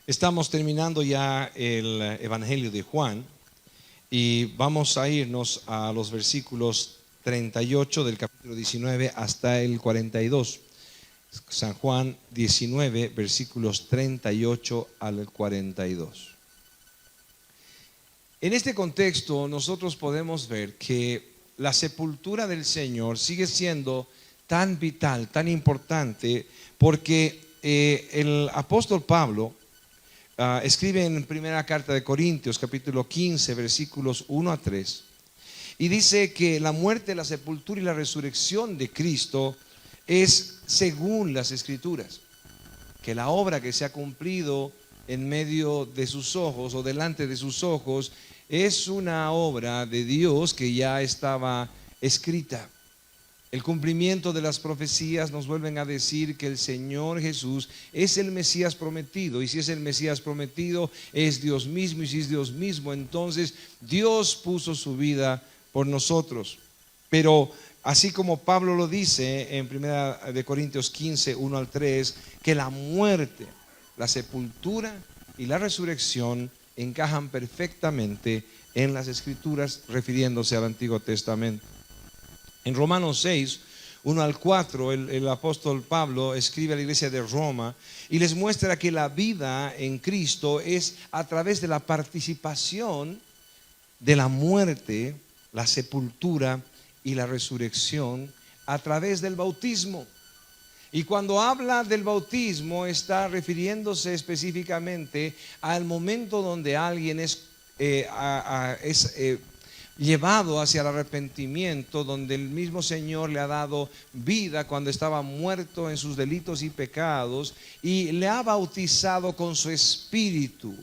Estamos terminando ya el Evangelio de Juan y vamos a irnos a los versículos 38 del capítulo 19 hasta el 42. San Juan 19, versículos 38 al 42. En este contexto nosotros podemos ver que la sepultura del Señor sigue siendo tan vital, tan importante, porque el apóstol Pablo escribe en primera carta de Corintios, capítulo 15, versículos 1 a 3, y dice que la muerte, la sepultura y la resurrección de Cristo es según las Escrituras, que la obra que se ha cumplido en medio de sus ojos o delante de sus ojos es una obra de Dios que ya estaba escrita. El cumplimiento de las profecías nos vuelven a decir que el Señor Jesús es el Mesías prometido, y si es el Mesías prometido es Dios mismo, y si es Dios mismo, entonces Dios puso su vida por nosotros. Pero así como Pablo lo dice en 1 Corintios 15, 1 al 3, que la muerte, la sepultura y la resurrección encajan perfectamente en las Escrituras, refiriéndose al Antiguo Testamento. En Romanos 6, 1 al 4, el apóstol Pablo escribe a la iglesia de Roma y les muestra que la vida en Cristo es a través de la participación de la muerte, la sepultura y la resurrección a través del bautismo. Y cuando habla del bautismo está refiriéndose específicamente al momento donde alguien es llevado hacia el arrepentimiento, donde el mismo Señor le ha dado vida cuando estaba muerto en sus delitos y pecados, y le ha bautizado con su espíritu.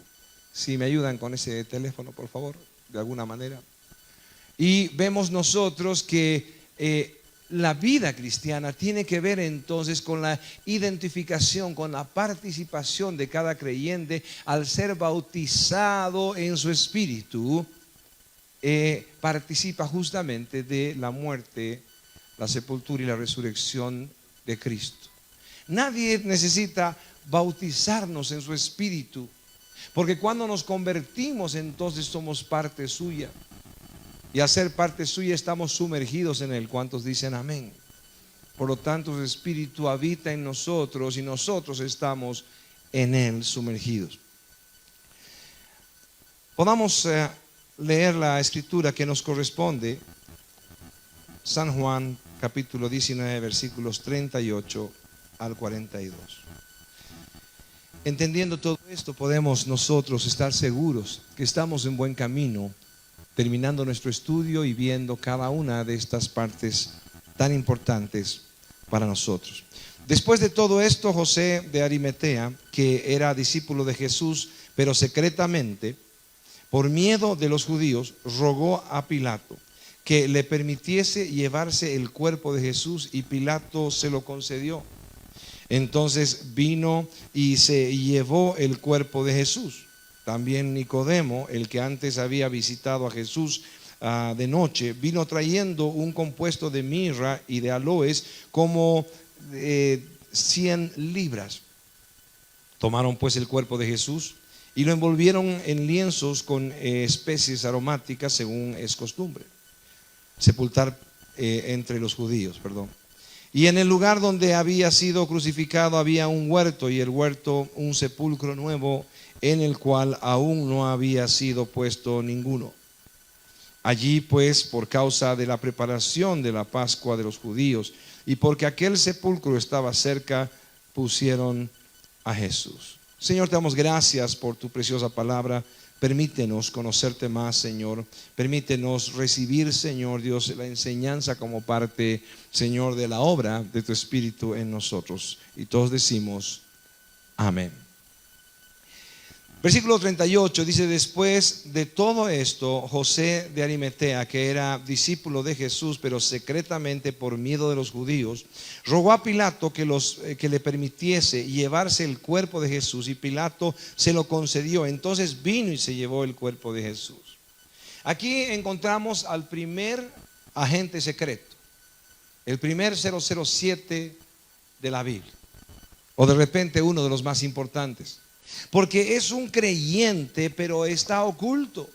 Si me ayudan con ese teléfono, por favor, de alguna manera. Y vemos nosotros que la vida cristiana tiene que ver entonces con la identificación, con la participación de cada creyente al ser bautizado en su espíritu. Participa justamente de la muerte, la sepultura y la resurrección de Cristo. Nadie necesita bautizarnos en su espíritu, porque cuando nos convertimos entonces somos parte suya, y al ser parte suya estamos sumergidos en él. ¿Cuántos dicen amén? Por lo tanto, su espíritu habita en nosotros y nosotros estamos en él sumergidos. Podamos leer la escritura que nos corresponde. San Juan capítulo 19 versículos 38 al 42. Entendiendo todo esto, podemos nosotros estar seguros que estamos en buen camino, terminando nuestro estudio y viendo cada una de estas partes tan importantes para nosotros. Después de todo esto, José de Arimatea, que era discípulo de Jesús, pero secretamente, por miedo de los judíos, rogó a Pilato que le permitiese llevarse el cuerpo de Jesús, y Pilato se lo concedió. Entonces vino y se llevó el cuerpo de Jesús. También Nicodemo, el que antes había visitado a Jesús de noche, vino trayendo un compuesto de mirra y de aloes como 100 libras. Tomaron pues el cuerpo de Jesús y lo envolvieron en lienzos con especies aromáticas, según es costumbre sepultar entre los judíos, Y en el lugar donde había sido crucificado había un huerto, y el huerto un sepulcro nuevo, en el cual aún no había sido puesto ninguno. Allí pues, por causa de la preparación de la Pascua de los judíos, y porque aquel sepulcro estaba cerca, pusieron a Jesús. Señor, te damos gracias por tu preciosa palabra. Permítenos conocerte más, Señor. Permítenos recibir, Señor Dios, la enseñanza como parte, Señor, de la obra de tu Espíritu en nosotros. Y todos decimos amén. Versículo 38 dice: después de todo esto, José de Arimatea, que era discípulo de Jesús, pero secretamente por miedo de los judíos, rogó a Pilato que le permitiese llevarse el cuerpo de Jesús, y Pilato se lo concedió. Entonces vino y se llevó el cuerpo de Jesús. Aquí encontramos al primer agente secreto, el primer 007 de la Biblia, o de repente uno de los más importantes. Porque es un creyente, pero está oculto.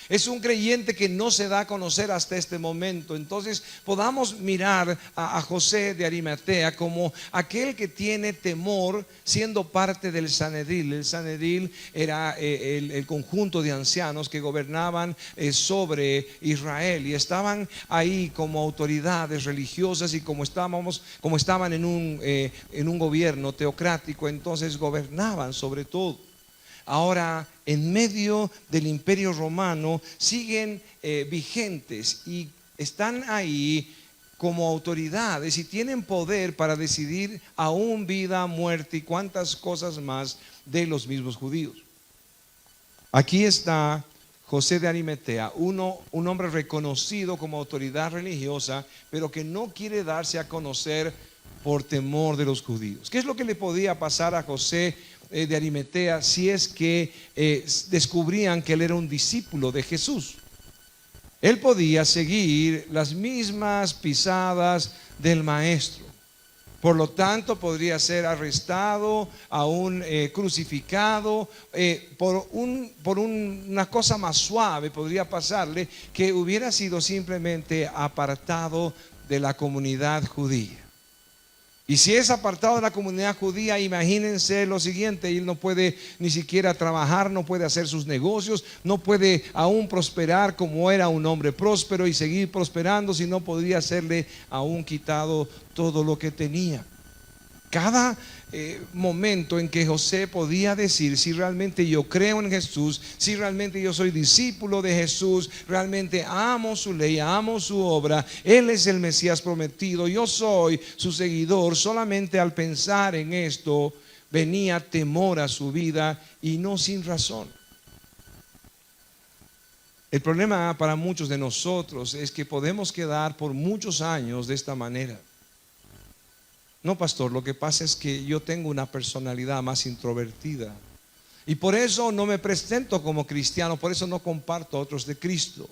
Es un creyente que no se da a conocer hasta este momento. Entonces podamos mirar a José de Arimatea como aquel que tiene temor siendo parte del Sanedril. El Sanedril era el conjunto de ancianos que gobernaban sobre Israel y estaban ahí como autoridades religiosas, y como estaban en un gobierno teocrático, entonces gobernaban sobre todo. Ahora, en medio del Imperio Romano, siguen vigentes y están ahí como autoridades y tienen poder para decidir aún vida, muerte y cuantas cosas más de los mismos judíos. Aquí está José de Arimatea, un hombre reconocido como autoridad religiosa, pero que no quiere darse a conocer por temor de los judíos. ¿Qué es lo que le podía pasar a José de Arimatea si es que descubrían que él era un discípulo de Jesús? Él podía seguir las mismas pisadas del maestro. Por lo tanto, podría ser arrestado, aún crucificado. Por una cosa más suave podría pasarle, que hubiera sido simplemente apartado de la comunidad judía. Y si es apartado de la comunidad judía, imagínense lo siguiente: él no puede ni siquiera trabajar, no puede hacer sus negocios, no puede aún prosperar como era un hombre próspero y seguir prosperando, sino podría serle aún quitado todo lo que tenía. Cada momento en que José podía decir: si realmente yo creo en Jesús, si realmente yo soy discípulo de Jesús, realmente amo su ley, amo su obra, Él es el Mesías prometido, yo soy su seguidor, solamente al pensar en esto venía temor a su vida, y no sin razón. El problema para muchos de nosotros es que podemos quedar por muchos años de esta manera. No, pastor, lo que pasa es que yo tengo una personalidad más introvertida y por eso no me presento como cristiano, por eso no comparto a otros de Cristo.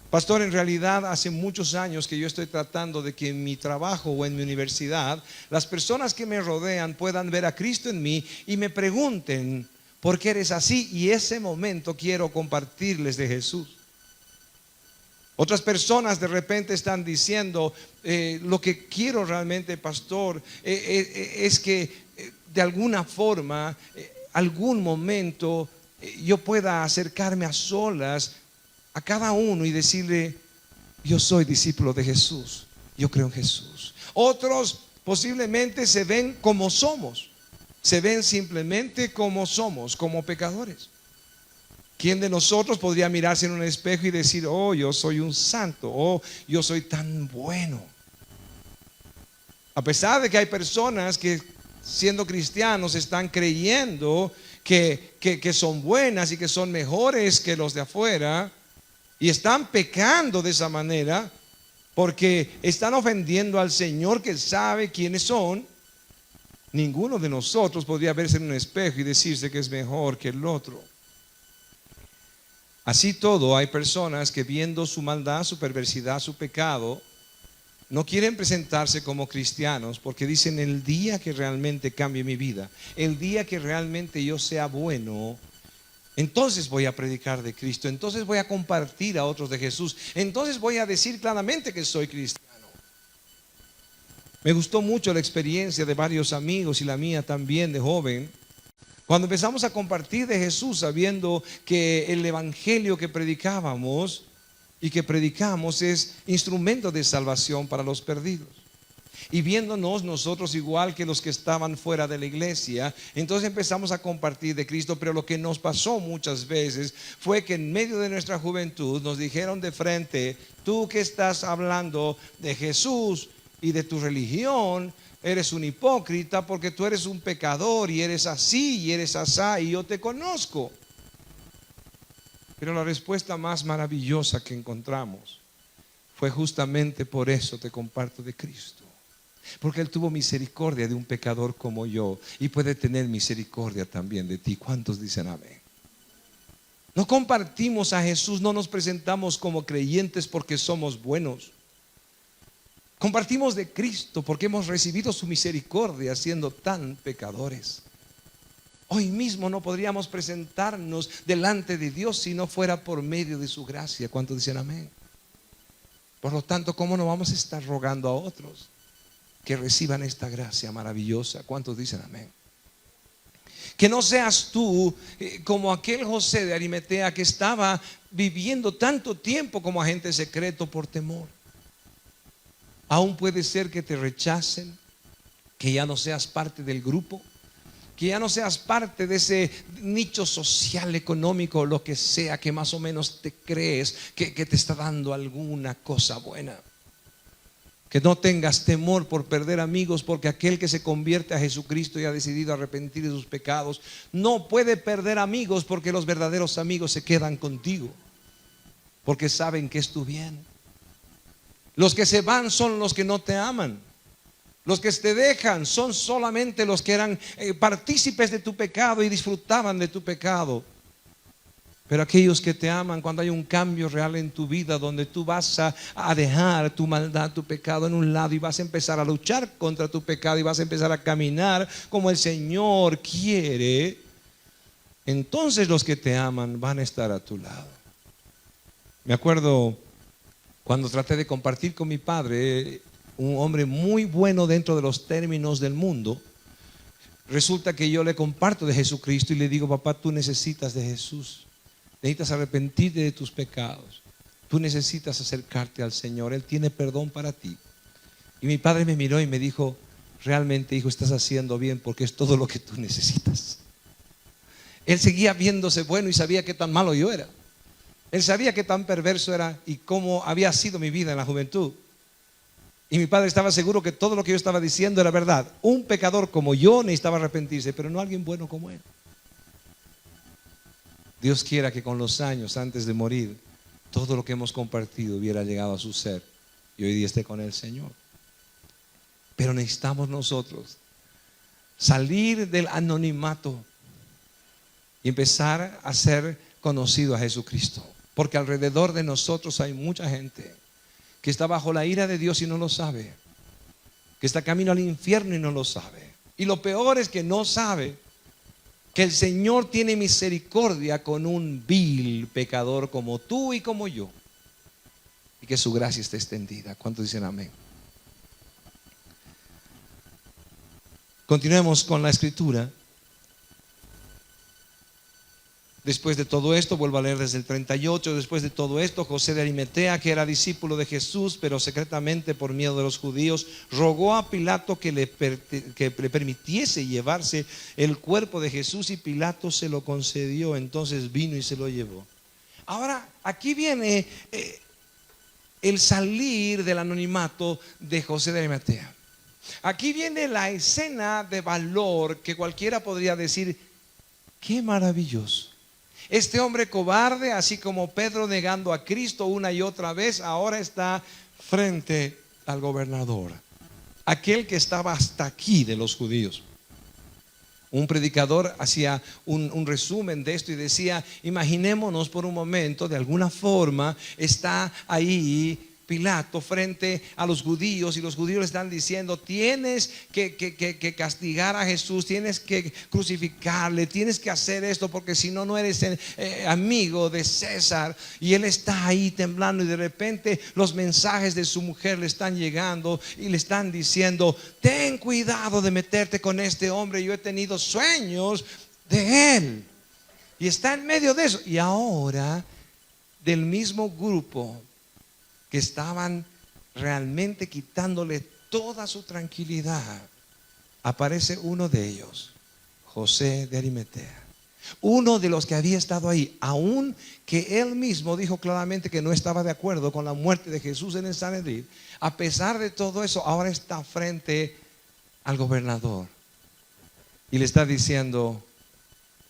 Pastor, en realidad hace muchos años que yo estoy tratando de que en mi trabajo o en mi universidad las personas que me rodean puedan ver a Cristo en mí y me pregunten: ¿por qué eres así? Y ese momento quiero compartirles de Jesús. Otras personas de repente están diciendo: lo que quiero realmente, pastor, es que de alguna forma, algún momento, yo pueda acercarme a solas a cada uno y decirle: yo soy discípulo de Jesús, yo creo en Jesús. Otros posiblemente se ven como somos, se ven simplemente como somos, como pecadores. ¿Quién de nosotros podría mirarse en un espejo y decir: oh, yo soy un santo, oh, yo soy tan bueno? A pesar de que hay personas que, siendo cristianos, están creyendo que son buenas y que son mejores que los de afuera, y están pecando de esa manera porque están ofendiendo al Señor, que sabe quiénes son. Ninguno de nosotros podría verse en un espejo y decirse que es mejor que el otro. Así todo, hay personas que, viendo su maldad, su perversidad, su pecado, no quieren presentarse como cristianos, porque dicen: el día que realmente cambie mi vida, el día que realmente yo sea bueno, entonces voy a predicar de Cristo, entonces voy a compartir a otros de Jesús, entonces voy a decir claramente que soy cristiano. Me gustó mucho la experiencia de varios amigos, y la mía también de joven, cuando empezamos a compartir de Jesús, sabiendo que el evangelio que predicábamos y que predicamos es instrumento de salvación para los perdidos. Y viéndonos nosotros igual que los que estaban fuera de la iglesia, entonces empezamos a compartir de Cristo. Pero lo que nos pasó muchas veces fue que en medio de nuestra juventud nos dijeron de frente: tú que estás hablando de Jesús y de tu religión, eres un hipócrita, porque tú eres un pecador y eres así y eres asá, y yo te conozco. Pero la respuesta más maravillosa que encontramos fue: justamente por eso te comparto de Cristo, porque Él tuvo misericordia de un pecador como yo y puede tener misericordia también de ti. ¿Cuántos dicen amén? No compartimos a Jesús, no nos presentamos como creyentes porque somos buenos. Compartimos de Cristo porque hemos recibido su misericordia siendo tan pecadores. Hoy mismo no podríamos presentarnos delante de Dios si no fuera por medio de su gracia. ¿Cuántos dicen amén? Por lo tanto, ¿cómo no vamos a estar rogando a otros que reciban esta gracia maravillosa? ¿Cuántos dicen amén? Que no seas tú como aquel José de Arimatea que estaba viviendo tanto tiempo como agente secreto por temor. Aún puede ser que te rechacen, que ya no seas parte del grupo, que ya no seas parte de ese nicho social, económico, o lo que sea que más o menos te crees que te está dando alguna cosa buena. Que no tengas temor por perder amigos, porque aquel que se convierte a Jesucristo y ha decidido arrepentir de sus pecados no puede perder amigos, porque los verdaderos amigos se quedan contigo, porque saben que es tu bien. Los que se van son los que no te aman. Los que te dejan son solamente los que eran partícipes de tu pecado y disfrutaban de tu pecado. Pero aquellos que te aman, cuando hay un cambio real en tu vida, donde tú vas a dejar tu maldad, tu pecado en un lado, y vas a empezar a luchar contra tu pecado, y vas a empezar a caminar como el Señor quiere, entonces los que te aman van a estar a tu lado. Me acuerdo cuando traté de compartir con mi padre, un hombre muy bueno dentro de los términos del mundo. Resulta que yo le comparto de Jesucristo y le digo: papá, tú necesitas de Jesús, necesitas arrepentirte de tus pecados, tú necesitas acercarte al Señor, Él tiene perdón para ti. Y mi padre me miró y me dijo: realmente, hijo, estás haciendo bien, porque es todo lo que tú necesitas. Él seguía viéndose bueno y sabía qué tan malo yo era. Él sabía qué tan perverso era y cómo había sido mi vida en la juventud. Y mi padre estaba seguro que todo lo que yo estaba diciendo era verdad. Un pecador como yo necesitaba arrepentirse, pero no alguien bueno como él. Dios quiera que con los años, antes de morir, todo lo que hemos compartido hubiera llegado a su ser y hoy día esté con el Señor. Pero necesitamos nosotros salir del anonimato y empezar a ser conocido a Jesucristo, porque alrededor de nosotros hay mucha gente que está bajo la ira de Dios y no lo sabe, que está camino al infierno y no lo sabe. Y lo peor es que no sabe que el Señor tiene misericordia con un vil pecador como tú y como yo, y que su gracia está extendida. ¿Cuántos dicen amén? Continuemos con la escritura. Después de todo esto, vuelvo a leer desde el 38, después de todo esto, José de Arimatea, que era discípulo de Jesús, pero secretamente por miedo de los judíos, rogó a Pilato que le permitiese llevarse el cuerpo de Jesús, y Pilato se lo concedió. Entonces vino y se lo llevó. Ahora, aquí viene el salir del anonimato de José de Arimatea. Aquí viene la escena de valor que cualquiera podría decir: qué maravilloso. Este hombre cobarde, así como Pedro negando a Cristo una y otra vez, ahora está frente al gobernador, aquel que estaba hasta aquí de los judíos. Un predicador hacía un resumen de esto y decía: imaginémonos por un momento, de alguna forma está ahí Pilato frente a los judíos, y los judíos le están diciendo: tienes que castigar a Jesús, tienes que crucificarle, tienes que hacer esto, porque si no, no eres amigo de César. Y él está ahí temblando, y de repente los mensajes de su mujer le están llegando y le están diciendo: ten cuidado de meterte con este hombre, yo he tenido sueños de él. Y está en medio de eso. Y ahora, del mismo grupo que estaban realmente quitándole toda su tranquilidad, aparece uno de ellos, José de Arimatea, uno de los que había estado ahí, aun que él mismo dijo claramente que no estaba de acuerdo con la muerte de Jesús en el Sanedrín. A pesar de todo eso, ahora está frente al gobernador y le está diciendo: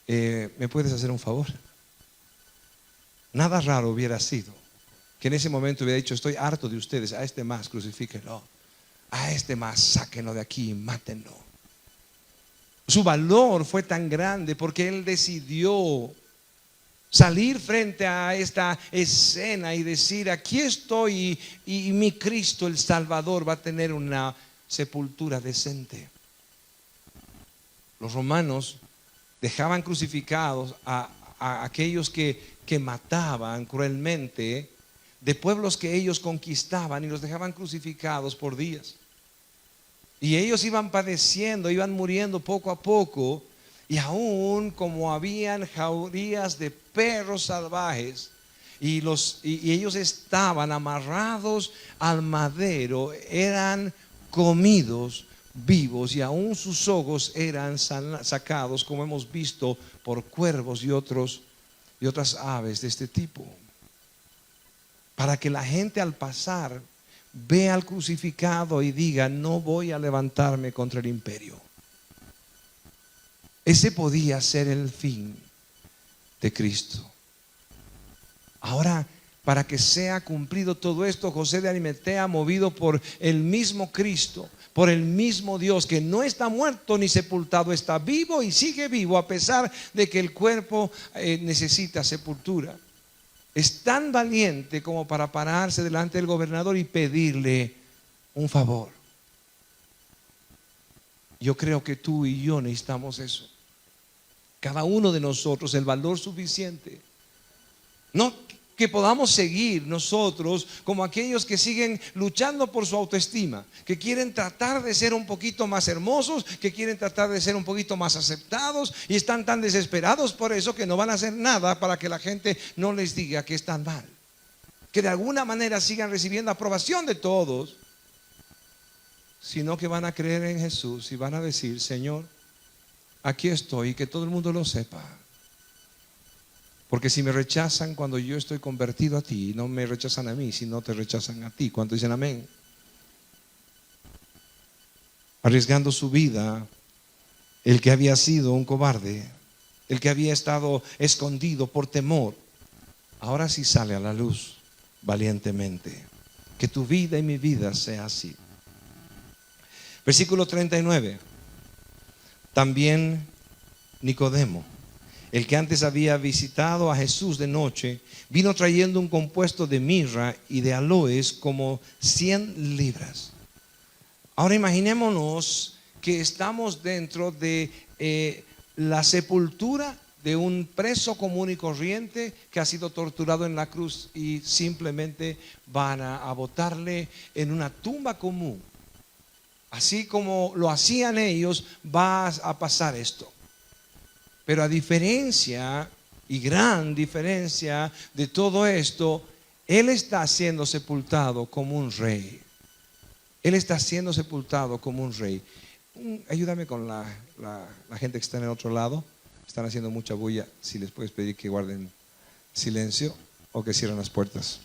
¿me puedes hacer un favor? Nada raro hubiera sido que en ese momento hubiera dicho: estoy harto de ustedes, a este más crucifíquenlo, a este más sáquenlo de aquí y mátenlo. Su valor fue tan grande porque él decidió salir frente a esta escena y decir: aquí estoy, y mi Cristo el Salvador va a tener una sepultura decente. Los romanos dejaban crucificados a aquellos que mataban cruelmente, de pueblos que ellos conquistaban, y los dejaban crucificados por días. Y ellos iban padeciendo, iban muriendo poco a poco, y aún como habían jaurías de perros salvajes, y ellos estaban amarrados al madero, eran comidos vivos, y aún sus ojos eran sacados, como hemos visto, por cuervos y otras aves de este tipo, para que la gente al pasar vea al crucificado y diga: no voy a levantarme contra el imperio. Ese podía ser el fin de Cristo. Ahora, para que sea cumplido todo esto, José de Arimatea, movido por el mismo Cristo, por el mismo Dios, que no está muerto ni sepultado, está vivo y sigue vivo a pesar de que el cuerpo necesita sepultura, es tan valiente como para pararse delante del gobernador y pedirle un favor. Yo creo que tú y yo necesitamos eso. Cada uno de nosotros, el valor suficiente. No que podamos seguir nosotros como aquellos que siguen luchando por su autoestima, que quieren tratar de ser un poquito más hermosos, que quieren tratar de ser un poquito más aceptados, y están tan desesperados por eso que no van a hacer nada para que la gente no les diga que están mal, que de alguna manera sigan recibiendo aprobación de todos, sino que van a creer en Jesús y van a decir: Señor, aquí estoy, y que todo el mundo lo sepa. Porque si me rechazan cuando yo estoy convertido a ti, no me rechazan a mí, sino te rechazan a ti. ¿Cuántos dicen amén? Arriesgando su vida, el que había sido un cobarde, el que había estado escondido por temor, ahora sí sale a la luz valientemente. Que tu vida y mi vida sea así. Versículo 39. También Nicodemo, el que antes había visitado a Jesús de noche, vino trayendo un compuesto de mirra y de aloes, como 100 libras. Ahora imaginémonos que estamos dentro de la sepultura de un preso común y corriente que ha sido torturado en la cruz, y simplemente van a botarle en una tumba común. Así como lo hacían ellos, va a pasar esto. Pero a diferencia, y gran diferencia de todo esto, Él está siendo sepultado como un rey. Él está siendo sepultado como un rey. Ayúdame con la gente que está en el otro lado. Están haciendo mucha bulla. Si les puedes pedir que guarden silencio o que cierren las puertas.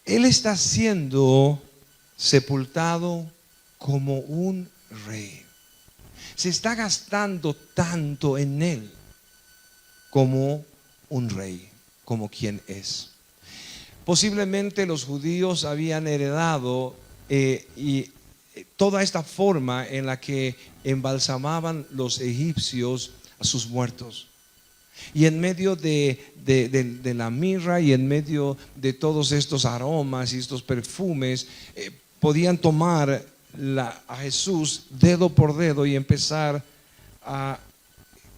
Él está siendo sepultado como un rey. Se está gastando tanto en Él como un rey, como quien es. Posiblemente los judíos habían heredado y toda esta forma en la que embalsamaban los egipcios a sus muertos. Y en medio de la mirra y en medio de todos estos aromas y estos perfumes, podían tomar a Jesús dedo por dedo y empezar a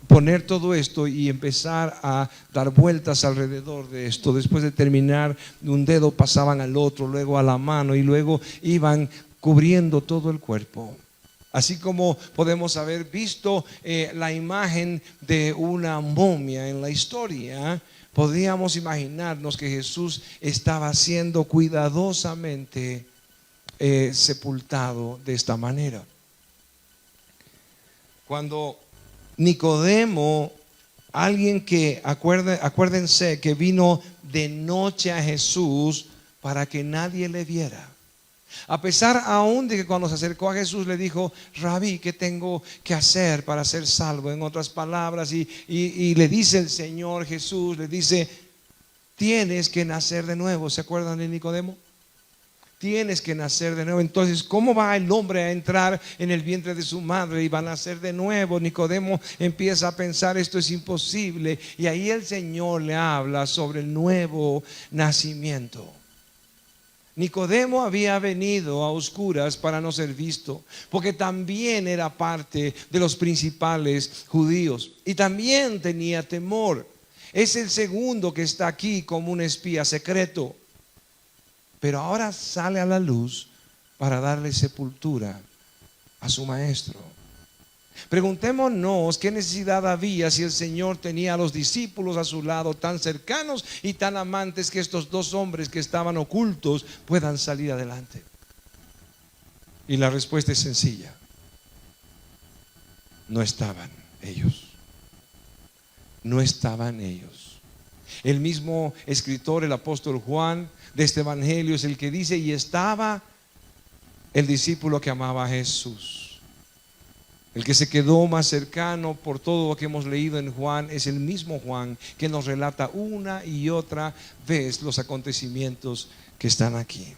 poner todo esto y empezar a dar vueltas alrededor de esto. Después de terminar de un dedo, pasaban al otro, luego a la mano, y luego iban cubriendo todo el cuerpo. Así como podemos haber visto la imagen de una momia en la historia, podríamos imaginarnos que Jesús estaba siendo cuidadosamente sepultado de esta manera. Cuando Nicodemo, alguien que acuérdense que vino de noche a Jesús para que nadie le viera, a pesar aún de que cuando se acercó a Jesús le dijo: Rabí, ¿qué tengo que hacer para ser salvo? En otras palabras, y le dice el Señor Jesús, le dice: tienes que nacer de nuevo. ¿Se acuerdan de Nicodemo? Tienes que nacer de nuevo. Entonces, ¿cómo va el hombre a entrar en el vientre de su madre y va a nacer de nuevo? Nicodemo empieza a pensar: esto es imposible. Y ahí el Señor le habla sobre el nuevo nacimiento. Nicodemo había venido a oscuras para no ser visto, porque también era parte de los principales judíos y también tenía temor. Es el segundo que está aquí como un espía secreto, pero ahora sale a la luz para darle sepultura a su maestro. Preguntémonos qué necesidad había si el Señor tenía a los discípulos a su lado tan cercanos y tan amantes que estos dos hombres que estaban ocultos puedan salir adelante. Y la respuesta es sencilla: no estaban ellos. No estaban ellos. El mismo escritor, el apóstol Juan de este evangelio, es el que dice: y estaba el discípulo que amaba a Jesús. El que se quedó más cercano por todo lo que hemos leído en Juan es el mismo Juan que nos relata una y otra vez los acontecimientos que están aquí.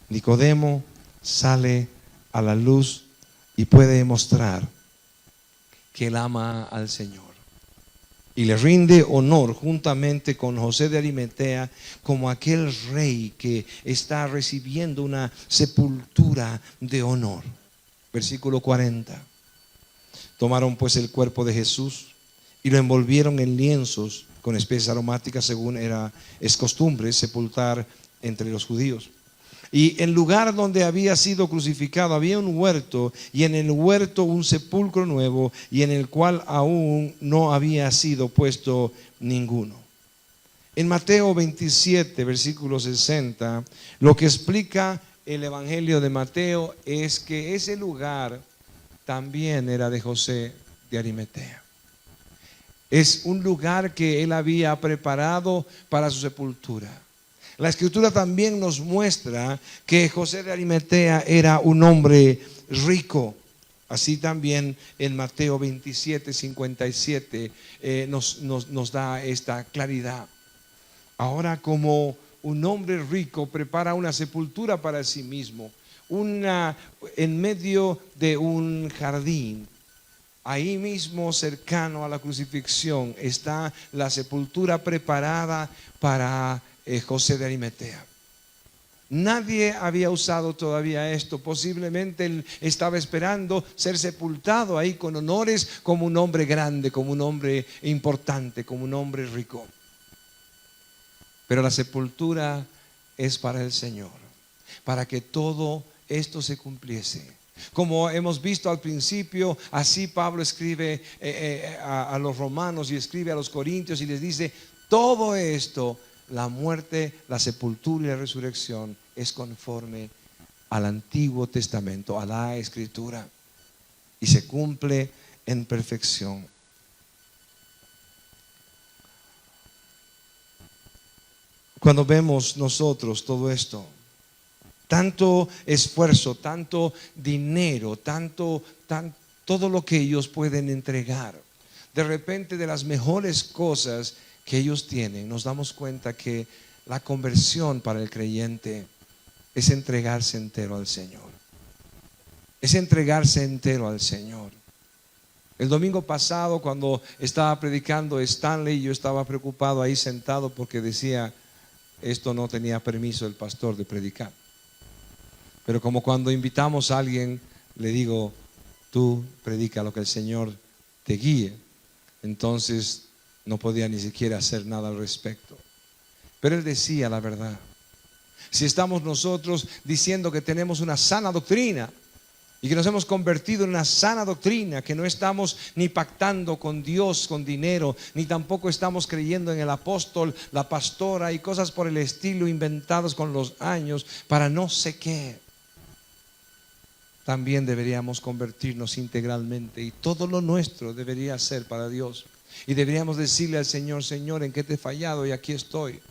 Nicodemo sale a la luz y puede demostrar que él ama al Señor y le rinde honor juntamente con José de Arimatea como aquel rey que está recibiendo una sepultura de honor. Versículo 40. Tomaron pues el cuerpo de Jesús y lo envolvieron en lienzos con especies aromáticas, según es costumbre sepultar entre los judíos. Y en lugar donde había sido crucificado había un huerto, y en el huerto un sepulcro nuevo, y en el cual aún no había sido puesto ninguno. En Mateo 27, versículo 60, lo que explica el Evangelio de Mateo es que ese lugar también era de José de Arimatea. Es un lugar que él había preparado para su sepultura. La Escritura también nos muestra que José de Arimatea era un hombre rico. Así también en Mateo 27, 57 nos da esta claridad. Ahora, como un hombre rico prepara una sepultura para sí mismo, en medio de un jardín, ahí mismo cercano a la crucifixión, está la sepultura preparada para José de Arimatea. Nadie había usado todavía esto. Posiblemente él estaba esperando ser sepultado ahí con honores como un hombre grande, como un hombre importante, como un hombre rico. Pero la sepultura es para el Señor, para que todo esto se cumpliese. Como hemos visto al principio, así Pablo escribe a los romanos y escribe a los corintios y les dice: todo esto, la muerte, la sepultura y la resurrección, es conforme al Antiguo Testamento, a la Escritura, y se cumple en perfección. Cuando vemos nosotros todo esto, tanto esfuerzo, tanto dinero, todo lo que ellos pueden entregar, de repente de las mejores cosas que ellos tienen, nos damos cuenta que la conversión para el creyente es entregarse entero al Señor. Es entregarse entero al Señor. El domingo pasado, cuando estaba predicando Stanley, yo estaba preocupado ahí sentado porque decía: esto no tenía permiso el pastor de predicar. Pero como cuando invitamos a alguien, le digo: tú predica lo que el Señor te guíe. Entonces no podía ni siquiera hacer nada al respecto. Pero él decía la verdad. Si estamos nosotros diciendo que tenemos una sana doctrina y que nos hemos convertido en una sana doctrina, que no estamos ni pactando con Dios con dinero, ni tampoco estamos creyendo en el apóstol, la pastora y cosas por el estilo inventadas con los años para no sé qué, también deberíamos convertirnos integralmente, y todo lo nuestro debería ser para Dios. Y deberíamos decirle al Señor: Señor, ¿en qué te he fallado? Y aquí estoy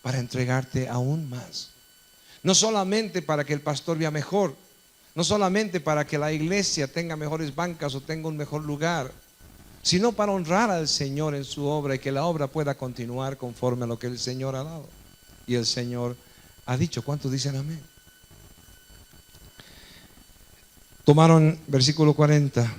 para entregarte aún más. No solamente para que el pastor vea mejor, no solamente para que la iglesia tenga mejores bancas o tenga un mejor lugar, sino para honrar al Señor en su obra y que la obra pueda continuar conforme a lo que el Señor ha dado. Y el Señor ha dicho. ¿Cuántos dicen amén? Tomaron, versículo 40,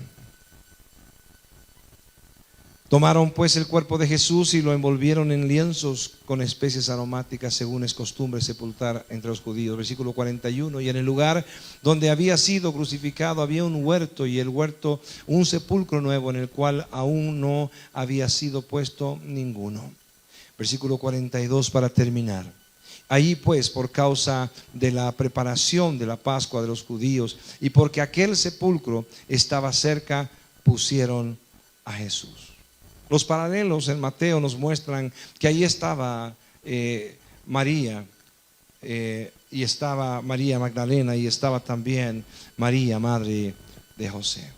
Tomaron pues el cuerpo de Jesús y lo envolvieron en lienzos con especies aromáticas, según es costumbre sepultar entre los judíos. Versículo 41. Y en el lugar donde había sido crucificado había un huerto, y el huerto un sepulcro nuevo, en el cual aún no había sido puesto ninguno. Versículo 42 para terminar. Allí pues, por causa de la preparación de la Pascua de los judíos, y porque aquel sepulcro estaba cerca, pusieron a Jesús. Los paralelos en Mateo nos muestran que ahí estaba María, y estaba María Magdalena, y estaba también María, madre de José.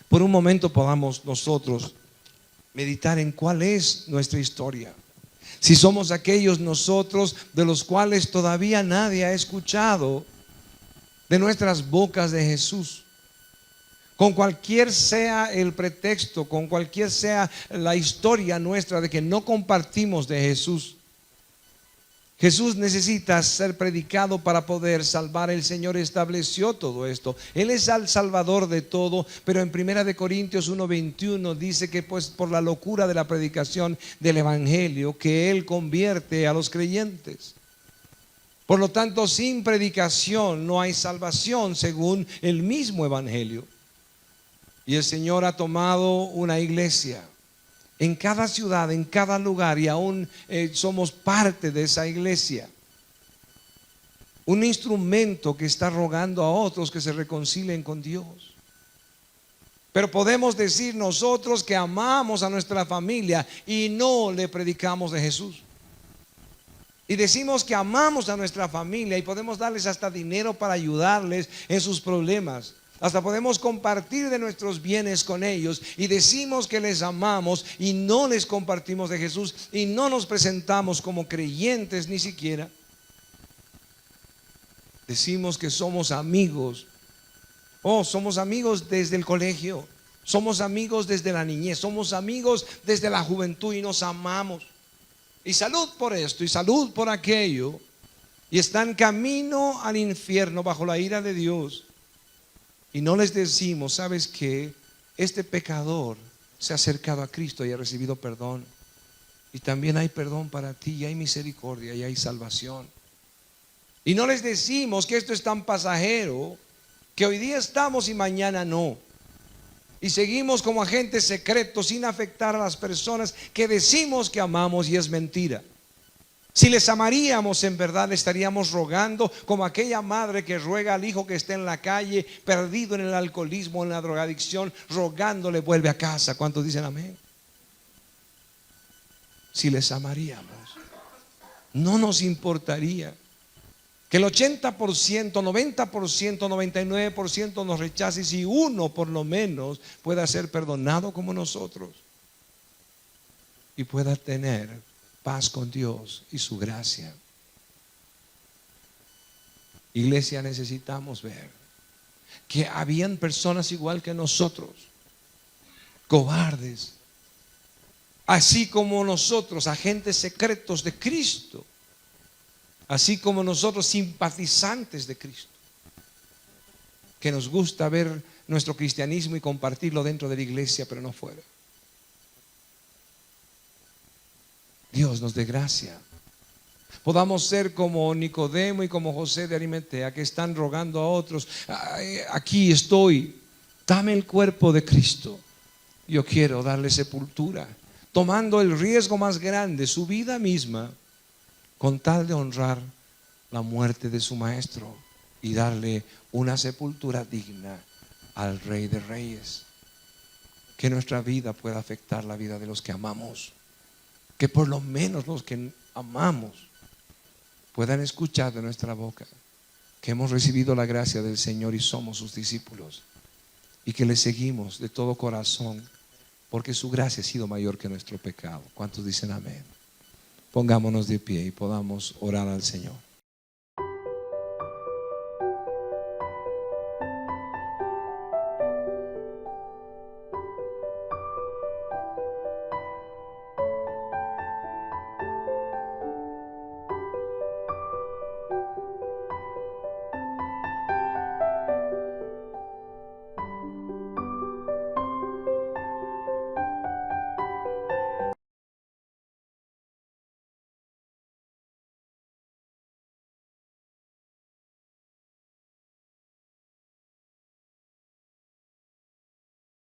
Por un momento podamos nosotros meditar en cuál es nuestra historia. Si somos aquellos nosotros de los cuales todavía nadie ha escuchado de nuestras bocas de Jesús. Con cualquier sea el pretexto, con cualquier sea la historia nuestra de que no compartimos de Jesús. Jesús necesita ser predicado para poder salvar. El Señor estableció todo esto. Él es el salvador de todo. Pero en 1 Corintios 1:21 dice que pues por la locura de la predicación del evangelio, que Él convierte a los creyentes. Por lo tanto, sin predicación no hay salvación, según el mismo evangelio. Y el Señor ha tomado una iglesia en cada ciudad, en cada lugar, y aún somos parte de esa iglesia. Un instrumento que está rogando a otros que se reconcilien con Dios. Pero podemos decir nosotros que amamos a nuestra familia y no le predicamos de Jesús. Y decimos que amamos a nuestra familia y podemos darles hasta dinero para ayudarles en sus problemas. Hasta podemos compartir de nuestros bienes con ellos, y decimos que les amamos y no les compartimos de Jesús y no nos presentamos como creyentes ni siquiera. Decimos que somos amigos. Somos amigos desde el colegio, somos amigos desde la niñez, somos amigos desde la juventud y nos amamos. Y salud por esto y salud por aquello, y están camino al infierno bajo la ira de Dios. Y no les decimos, ¿sabes qué? Este pecador se ha acercado a Cristo y ha recibido perdón. Y también hay perdón para ti, y hay misericordia, y hay salvación. Y no les decimos que esto es tan pasajero, que hoy día estamos y mañana no. Y seguimos como agentes secretos sin afectar a las personas que decimos que amamos, y es mentira. Si les amaríamos en verdad, le estaríamos rogando como aquella madre que ruega al hijo que está en la calle, perdido en el alcoholismo, en la drogadicción, rogándole vuelve a casa. ¿Cuántos dicen amén? Si les amaríamos, no nos importaría que el 80%, 90%, 99% nos rechace, si uno por lo menos pueda ser perdonado como nosotros y pueda tener paz con Dios y su gracia. Iglesia, necesitamos ver que habían personas igual que nosotros, cobardes, así como nosotros, agentes secretos de Cristo, así como nosotros, simpatizantes de Cristo, que nos gusta ver nuestro cristianismo y compartirlo dentro de la iglesia, pero no fuera. Dios nos dé gracia. Podamos ser como Nicodemo y como José de Arimatea, que están rogando a otros: aquí estoy, dame el cuerpo de Cristo, yo quiero darle sepultura, tomando el riesgo más grande, su vida misma, con tal de honrar la muerte de su maestro y darle una sepultura digna al Rey de Reyes. Que nuestra vida pueda afectar la vida de los que amamos, que por lo menos los que amamos puedan escuchar de nuestra boca que hemos recibido la gracia del Señor y somos sus discípulos, y que le seguimos de todo corazón, porque su gracia ha sido mayor que nuestro pecado. ¿Cuántos dicen amén? Pongámonos de pie y podamos orar al Señor.